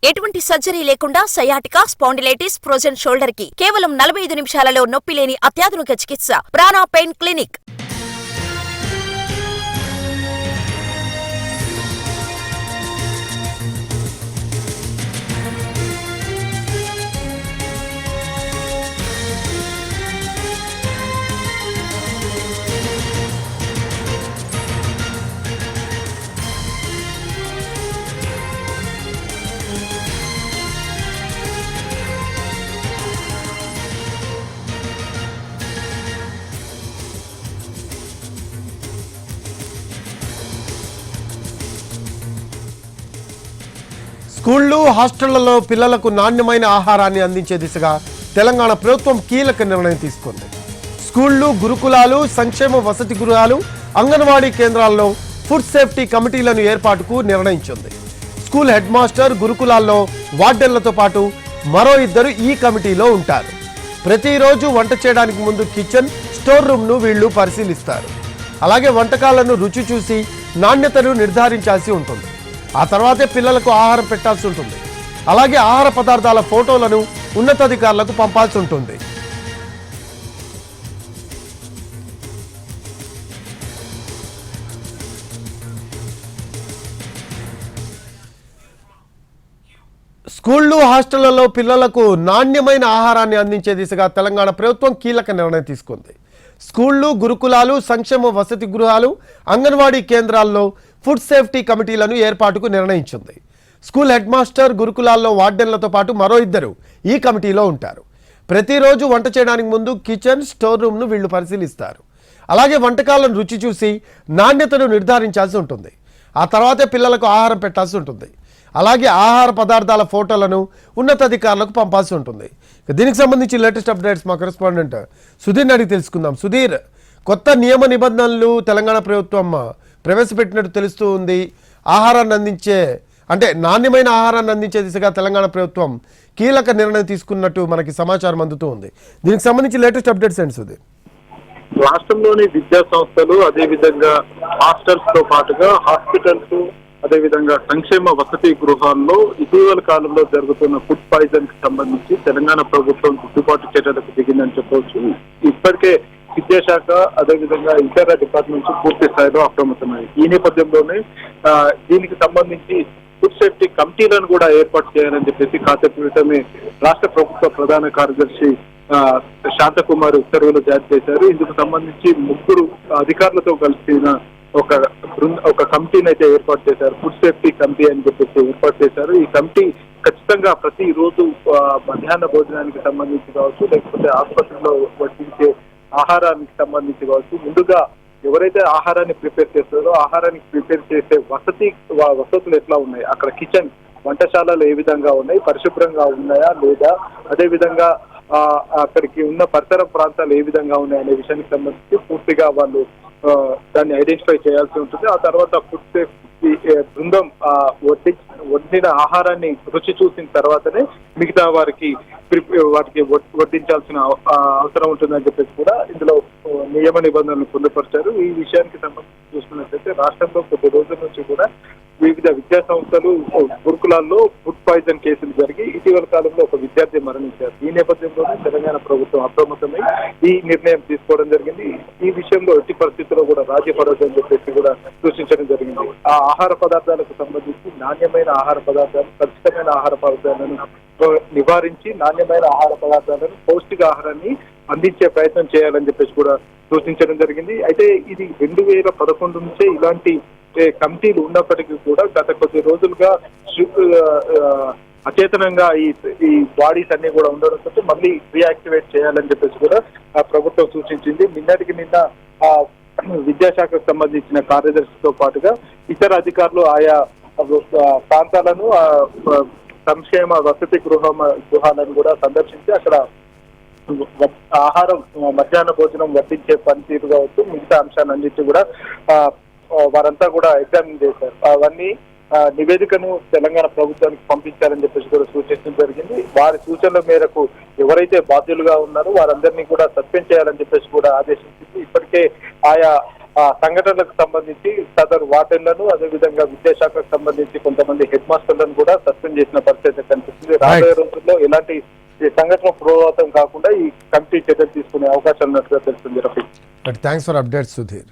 ఎటువంటి సర్జరీ లేకుండా sciatica, spondylitis, frozen shoulder కి కేవలం 45 నిమిషాలలో నొప్పి లేని అత్యాధునిక చికిత్స ప్రాణ పెయిన్ క్లినిక్. స్కూళ్లు, హాస్టళ్లలో పిల్లలకు నాణ్యమైన ఆహారాన్ని అందించే దిశగా తెలంగాణ ప్రభుత్వం కీలక నిర్ణయం తీసుకుంది. స్కూళ్లు, గురుకులాలు, సంక్షేమ వసతి గృహాలు, అంగన్వాడీ కేంద్రాల్లో ఫుడ్ సేఫ్టీ కమిటీలను ఏర్పాటుకు నిర్ణయించింది. స్కూల్ హెడ్ మాస్టర్, గురుకులాల్లో వార్డెన్లతో పాటు మరో 2 ఈ కమిటీలో ఉంటారు. ప్రతిరోజు వంట చేయడానికి ముందు కిచెన్, స్టోర్ రూమ్ను వీళ్లు పరిశీలిస్తారు. అలాగే వంటకాలను రుచి చూసి నాణ్యతను నిర్ధారించాల్సి ఉంటుంది. ఆ తర్వాతే పిల్లలకు ఆహారం పెట్టాల్సి ఉంటుంది. అలాగే ఆహార పదార్థాల ఫోటోలను ఉన్నతాధికారులకు పంపాల్సి ఉంటుంది. స్కూళ్లు, హాస్టళ్లలో పిల్లలకు నాణ్యమైన ఆహారాన్ని అందించే దిశగా తెలంగాణ ప్రభుత్వం కీలక నిర్ణయం తీసుకుంది. స్కూళ్లు, గురుకులాలు, సంక్షేమ వసతి గృహాలు, అంగన్వాడీ కేంద్రాల్లో ఫుడ్ సేఫ్టీ కమిటీలను ఏర్పాటుకు నిర్ణయించింది. స్కూల్ హెడ్ మాస్టర్, గురుకులాల్లో వార్డెన్లతో పాటు మరో 2 ఈ కమిటీలో ఉంటారు. ప్రతిరోజు వంట చేయడానికి ముందు కిచెన్, స్టోర్ రూమ్ను వీళ్లు పరిశీలిస్తారు. అలాగే వంటకాలను రుచి చూసి నాణ్యతను నిర్ధారించాల్సి ఉంటుంది. ఆ తర్వాతే పిల్లలకు ఆహారం పెట్టాల్సి ఉంటుంది. అలాగే ఆహార పదార్థాల ఫోటోలను ఉన్నతాధికారులకు పంపాల్సి ఉంటుంది. దీనికి సంబంధించి లేటెస్ట్ అప్డేట్స్ మా కరెస్పాండెంట్ సుధీర్ అడిగి తెలుసుకుందాం. సుధీర్, కొత్త నియమ నిబంధనలు తెలంగాణ ప్రభుత్వం ప్రవేశపెట్టినట్టు తెలుస్తూ ఉంది. ఆహారాన్ని అందించే నాణ్యమైన ఆహారాన్ని అందించే దిశగా తెలంగాణ ప్రభుత్వం కీలక నిర్ణయం తీసుకున్నట్టు మనకి సమాచారం అందుతూ ఉంది. దీనికి సంబంధించి లేటెస్ట్ అప్డేట్స్ ఏంటి సుధీర్? రాష్ట్రంలోని విద్యా సంస్థలు, అదేవిధంగా హాస్టల్స్ తో పాటుగా హాస్పిటల్స్, అదేవిధంగా సంక్షేమ వసతి గృహాల్లో ఇటీవల కాలంలో జరుగుతున్న ఫుడ్ పాయిజన్ కి సంబంధించి తెలంగాణ ప్రభుత్వం దిద్దుబాటు చర్యలకు దిగిందని చెప్పవచ్చు. ఇప్పటికే విద్యాశాఖ, అదేవిధంగా ఇతర డిపార్ట్మెంట్స్ పూర్తి స్థాయిలో అప్రమత్తమయ్యాయి. ఈ నేపథ్యంలోనే దీనికి సంబంధించి ఫుడ్ సేఫ్టీ కమిటీలను కూడా ఏర్పాటు చేయాలని చెప్పేసి కాసేపు క్రితమే రాష్ట్ర ప్రభుత్వ ప్రధాన కార్యదర్శి శాంతకుమార్ ఉత్తర్వులు జారీ చేశారు. ఇందుకు సంబంధించి 3 అధికారులతో కలిసిన ఒక కమిటీని అయితే ఏర్పాటు చేశారు. ఫుడ్ సేఫ్టీ కమిటీ అని చెప్పేసి ఏర్పాటు చేశారు. ఈ కమిటీ ఖచ్చితంగా ప్రతి రోజు మధ్యాహ్న భోజనానికి సంబంధించి కావచ్చు, లేకపోతే ఆసుపత్రిలో వడ్డించే ఆహారానికి సంబంధించి కావచ్చు, ముందుగా ఎవరైతే ఆహారాన్ని ప్రిపేర్ చేస్తారో ఆహారానికి ప్రిపేర్ చేసే వసతులు ఎట్లా ఉన్నాయి, అక్కడ కిచెన్, వంటశాలలు ఏ విధంగా ఉన్నాయి, పరిశుభ్రంగా ఉన్నాయా లేదా, అదేవిధంగా అక్కడికి ఉన్న పరిసర ప్రాంతాలు ఏ విధంగా ఉన్నాయి అనే విషయానికి సంబంధించి పూర్తిగా వాళ్ళు దాన్ని ఐడెంటిఫై చేయాల్సి ఉంటుంది. ఆ తర్వాత ఫుడ్ సేఫ్టీ బృందం వండిన ఆహారాన్ని రుచి చూసిన తర్వాతనే మిగతా వారికి వడ్డించాల్సిన అవసరం ఉంటుందని చెప్పేసి కూడా ఇందులో నియమ నిబంధనలు పొందుపరిచారు. ఈ విషయానికి సంబంధించి చూసుకున్నట్లయితే రాష్ట్రంలో కొద్ది రోజుల నుంచి కూడా వివిధ విద్యా సంస్థలు, గురుకులాల్లో ఫుడ్ పాయిజన్ కేసులు జరిగి ఇటీవల కాలంలో ఒక విద్యార్థి మరణించారు. ఈ నేపథ్యంలోనే తెలంగాణ ప్రభుత్వం అప్రమత్తమై ఈ నిర్ణయం తీసుకోవడం జరిగింది. ఈ విషయంలో ఎట్టి పరిస్థితుల్లో కూడా రాజీ పడొద్దని చెప్పేసి కూడా సూచించడం జరిగింది. ఆ ఆహార పదార్థాలకు సంబంధించి నాణ్యమైన ఆహార పదార్థాలు, ఖచ్చితమైన ఆహార పదార్థాలను నివారించి నాణ్యమైన ఆహార పదార్థాలను, పౌష్టికాహారాన్ని అందించే ప్రయత్నం చేయాలని చెప్పేసి కూడా సూచించడం జరిగింది. అయితే ఇది 2011 నుంచే ఇలాంటి కమిటీలు ఉన్నప్పటికీ కూడా గత కొద్ది రోజులుగా అచేతనంగా ఈ బాడీస్ అన్ని కూడా ఉండడంతో మళ్ళీ రీయాక్టివేట్ చేయాలని చెప్పేసి కూడా ప్రభుత్వం సూచించింది. నిన్న విద్యాశాఖకు సంబంధించిన కార్యదర్శితో పాటుగా ఇతర అధికారులు ఆయా ప్రాంతాలను, సంక్షేమ వసతి గృహాలను కూడా సందర్శించి అక్కడ ఆహారం, మధ్యాహ్న భోజనం వడ్డించే పనితీరు కావచ్చు, మిగతా అంశాలన్నింటి కూడా వారంతా కూడా ఎగ్జామిన్ చేశారు. అవన్నీ నివేదికను తెలంగాణ ప్రభుత్వానికి పంపించాలని చెప్పేసి కూడా సూచించడం జరిగింది. వారి సూచనల మేరకు ఎవరైతే బాధ్యులుగా ఉన్నారో వారందరినీ కూడా సస్పెండ్ చేయాలని చెప్పేసి కూడా ఆదేశించింది. ఇప్పటికే ఆయా సంఘటనలకు సంబంధించి సదరు వార్డెన్లను అదేవిధంగా విద్యాశాఖకు సంబంధించి కొంతమంది హెడ్ మాస్టర్లను కూడా సస్పెండ్ చేసిన పరిస్థితి కనిపిస్తుంది. రాబోయే రోజుల్లో ఎలాంటి సంఘటన పురోగతం కాకుండా ఈ కమిటీ చర్యలు తీసుకునే అవకాశం ఉన్నట్టుగా తెలుస్తుంది. Rafi, thanks for updates Sudheer.